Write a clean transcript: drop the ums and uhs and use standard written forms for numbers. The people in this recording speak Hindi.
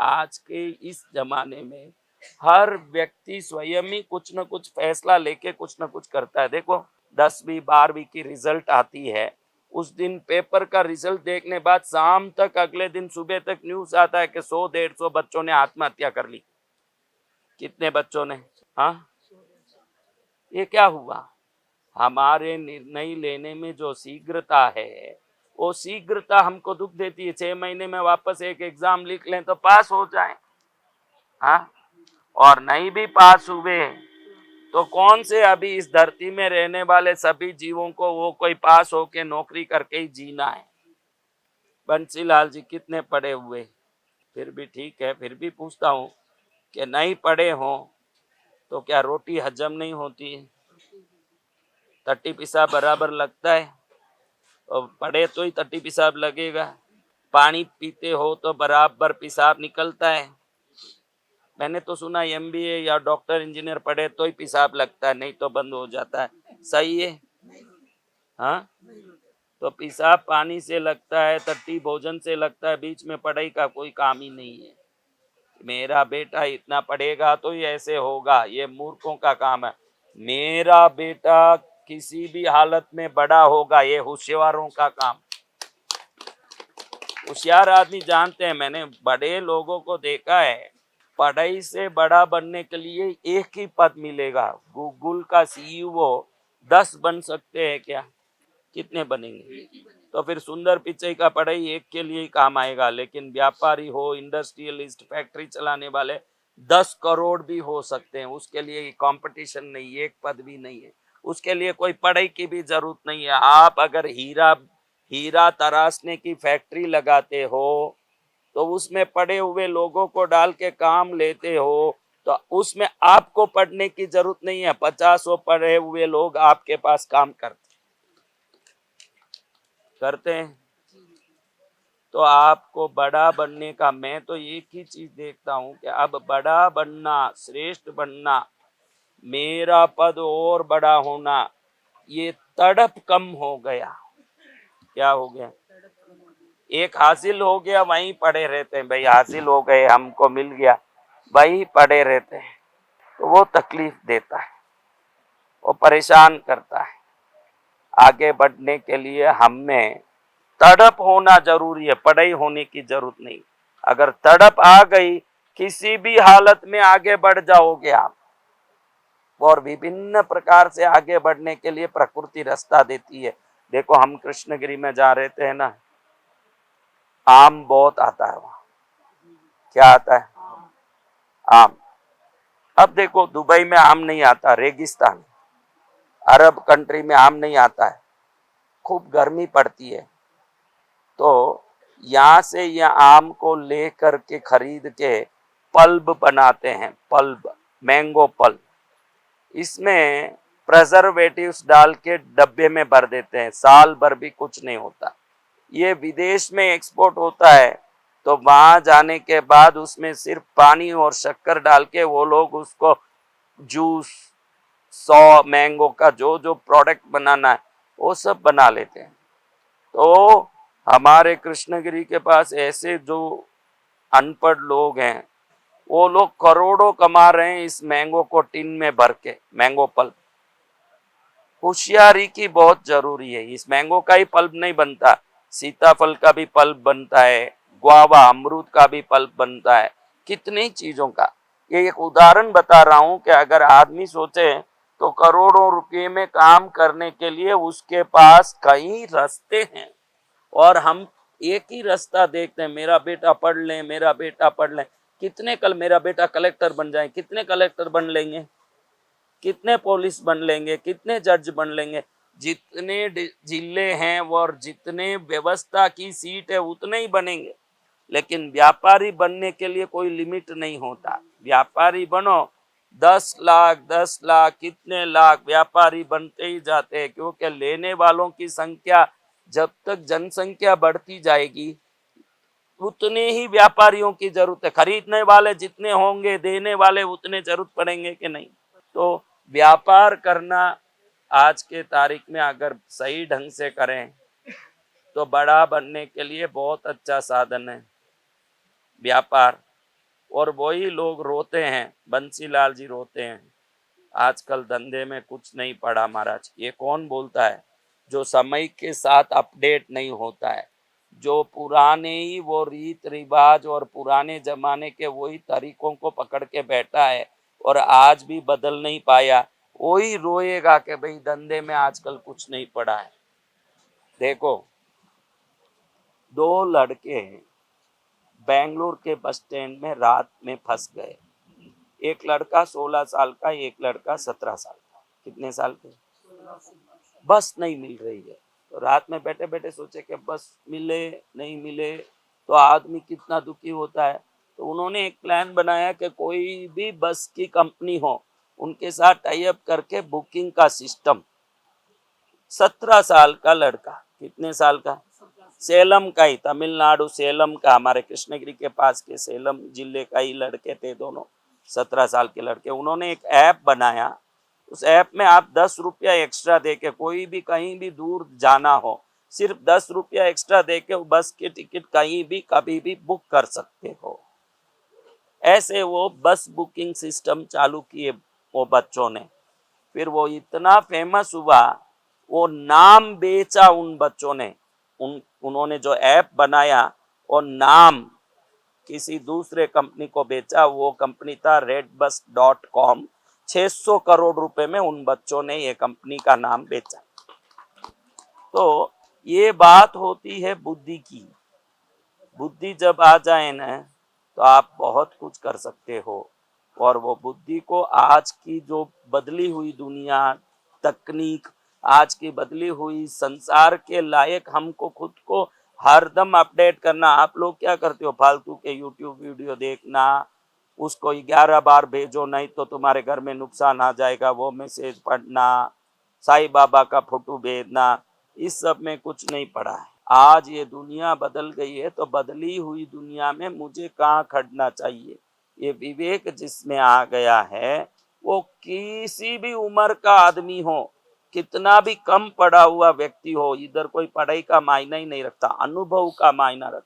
आज के इस जमाने में हर व्यक्ति स्वयं ही कुछ न कुछ फैसला लेके कुछ न कुछ करता है। देखो 10वीं 12वीं की रिजल्ट आती है, उस दिन पेपर का रिजल्ट देखने बाद शाम तक अगले दिन सुबह तक न्यूज आता है कि 100-150 बच्चों ने आत्महत्या कर ली। कितने बच्चों ने? हाँ, ये क्या हुआ? हमारे निर्णय लेने में जो शीघ्रता है, वो शीघ्रता हमको दुख देती है। 6 महीने में वापस एक एग्जाम लिख लें तो पास हो जाए। हाँ, और नहीं भी पास हुए तो कौन से अभी इस धरती में रहने वाले सभी जीवों को वो कोई पास होके नौकरी करके ही जीना है। बंसीलाल जी कितने पढ़े हुए, फिर भी ठीक है, फिर भी पूछता हूँ कि नहीं पढ़े हो तो क्या रोटी हजम नहीं होती है? टट्टी पेशाब बराबर लगता है, और पढ़े तो ही टट्टी पेशाब लगेगा। पानी पीते हो तो बराबर पेशाब निकलता है। मैंने तो सुना एमबीए या डॉक्टर इंजीनियर पढ़े तो ही पेशाब लगता है, नहीं तो बंद हो जाता है। सही है? हाँ, तो पेशाब पानी से लगता है, टट्टी भोजन से लगता है, बीच में पढ़ाई का कोई काम ही नहीं है। मेरा बेटा इतना पढ़ेगा तो ही ऐसे होगा, ये मूर्खों का काम है। मेरा बेटा किसी भी हालत में बड़ा होगा, ये होशियारों का काम। होशियार आदमी जानते हैं, मैंने बड़े लोगों को देखा है, पढ़ाई से बड़ा बनने के लिए एक ही पद मिलेगा। गूगल का सीईओ 10 बन सकते हैं क्या? कितने बनेंगे? तो फिर सुंदर पिचई का पढ़ाई एक के लिए ही काम आएगा, लेकिन व्यापारी हो, इंडस्ट्रियलिस्ट, फैक्ट्री चलाने वाले 10 करोड़ भी हो सकते हैं। उसके लिए कंपटीशन नहीं, एक पद भी नहीं है। उसके लिए कोई पढ़ाई की भी जरूरत नहीं है। आप अगर हीरा हीरा तराशने की फैक्ट्री लगाते हो तो उसमें पढ़े हुए लोगों को डाल के काम लेते हो, तो उसमें आपको पढ़ने की जरूरत नहीं है। 50 पढ़े हुए लोग आपके पास काम करते हैं। तो आपको बड़ा बनने का, मैं तो एक ही चीज देखता हूं कि अब बड़ा बनना, श्रेष्ठ बनना, मेरा पद और बड़ा होना, ये तड़प कम हो गया। क्या हो गया? एक हासिल हो गया, वहीं पड़े रहते हैं। भाई हासिल हो गए, हमको मिल गया, वहीं पड़े रहते हैं। तो वो तकलीफ देता है, वो परेशान करता है। आगे बढ़ने के लिए हमें तड़प होना जरूरी है, पढ़ाई होने की जरूरत नहीं। अगर तड़प आ गई, किसी भी हालत में आगे बढ़ जाओगे आप। और विभिन्न प्रकार से आगे बढ़ने के लिए प्रकृति रास्ता देती है। देखो हम कृष्णगिरी में जा रहे थे ना, आम बहुत आता है वहां। क्या आता है? आम। अब देखो दुबई में आम नहीं आता, रेगिस्तान, अरब कंट्री में आम नहीं आता है, खूब गर्मी पड़ती है। तो यहाँ से यह आम को लेकर के खरीद के पल्ब बनाते हैं, पल्ब, मैंगो पल्ब। इसमें प्रेजर्वेटिव्स डाल के डब्बे में भर देते हैं, साल भर भी कुछ नहीं होता। ये विदेश में एक्सपोर्ट होता है, तो वहां जाने के बाद उसमें सिर्फ पानी और शक्कर डाल के वो लोग उसको जूस, मैंगो का जो जो प्रोडक्ट बनाना है वो सब बना लेते हैं। तो हमारे कृष्णगिरी के पास ऐसे जो अनपढ़ लोग हैं, वो लोग करोड़ों कमा रहे हैं इस मैंगो को टिन में भर के, मैंगो पल्प। होशियारी की बहुत जरूरी है। इस मैंगो का ही पल्प नहीं बनता, सीताफल का भी पल्प बनता है, गुआवा, अमरूद का भी पल्प बनता है, कितनी चीजों का। ये एक उदाहरण बता रहा हूं कि अगर आदमी सोचे तो करोड़ों रुपए में काम करने के लिए उसके पास कई रास्ते हैं, और हम एक ही रास्ता देखते हैं, मेरा बेटा पढ़ ले, मेरा बेटा पढ़ ले। कितने कल मेरा बेटा कलेक्टर बन जाए, कितने कलेक्टर बन लेंगे, कितने पुलिस बन लेंगे, कितने जज बन लेंगे। जितने जिले हैं और जितने व्यवस्था की सीट है उतने ही बनेंगे। लेकिन व्यापारी बनने के लिए कोई लिमिट नहीं होता। व्यापारी बनो, 10 लाख 10 लाख कितने लाख व्यापारी बनते ही जाते हैं, क्योंकि लेने वालों की संख्या, जब तक जनसंख्या बढ़ती जाएगी उतने ही व्यापारियों की जरूरत है। खरीदने वाले जितने होंगे, देने वाले उतने जरूरत पड़ेंगे कि नहीं। तो व्यापार करना आज के तारीख में अगर सही ढंग से करें तो बड़ा बनने के लिए बहुत अच्छा साधन है व्यापार। और वही लोग रोते हैं, बंसीलाल जी रोते हैं, आजकल धंधे में कुछ नहीं पड़ा महाराज। ये कौन बोलता है? जो समय के साथ अपडेट नहीं होता है, जो पुराने ही वो रीत रिवाज और पुराने जमाने के वही तरीकों को पकड़ के बैठा है और आज भी बदल नहीं पाया, वही रोएगा कि भाई धंधे में आजकल कुछ नहीं पड़ा है। देखो, दो लड़के बेंगलुरु के बस स्टैंड में रात में फंस गए। एक लड़का 16 साल का, एक लड़का 17 साल का। कितने साल के? बस नहीं मिल रही है। तो रात में बैठे बैठे सोचे कि बस मिले नहीं मिले तो आदमी कितना दुखी होता है। तो उन्होंने एक प्लान बनाया कि कोई भी बस की कंपनी हो, उनके साथ टाई अप करके बुकिंग का सिस्टम। 17 साल का लड़का, कितने साल का? सेलम का ही, तमिलनाडु सेलम का, हमारे कृष्णगिरी के पास के सेलम जिले का ही लड़के थे दोनों, 17 साल के लड़के। उन्होंने एक ऐप बनाया, उस ऐप में आप 10 रुपया एक्स्ट्रा दे के कोई भी कहीं भी दूर जाना हो, सिर्फ 10 रुपया एक्स्ट्रा दे के बस की टिकट कहीं भी कभी भी बुक कर सकते हो। ऐसे वो बस बुकिंग सिस्टम चालू किए वो बच्चों ने। फिर वो इतना फेमस हुआ, वो नाम बेचा उन बच्चों ने। उन्होंने जो ऐप बनाया और नाम किसी दूसरे कंपनी को बेचा, वो कंपनी था redbus.com। 600 करोड़ रुपए में उन बच्चों ने ये कंपनी का नाम बेचा। तो ये बात होती है बुद्धि की। बुद्धि जब आ जाए ना तो आप बहुत कुछ कर सकते हो। और वो बुद्धि को आज की जो बदली हुई दुनिया, तकनीक, आज की बदली हुई संसार के लायक हमको खुद को हरदम अपडेट करना। आप लोग क्या करते हो? फालतू के यूट्यूब वीडियो देखना, उसको 11 बार भेजो नहीं तो तुम्हारे घर में नुकसान आ जाएगा, वो मैसेज पढ़ना, साईं बाबा का फोटो भेजना, इस सब में कुछ नहीं पड़ा है। आज ये दुनिया बदल गई है, तो बदली हुई दुनिया में मुझे कहाँ खड़ना चाहिए, ये विवेक जिसमें आ गया है, वो किसी भी उम्र का आदमी हो, कितना भी कम पढ़ा हुआ व्यक्ति हो, इधर कोई पढ़ाई का मायना ही नहीं रखता, अनुभव का मायना रखता।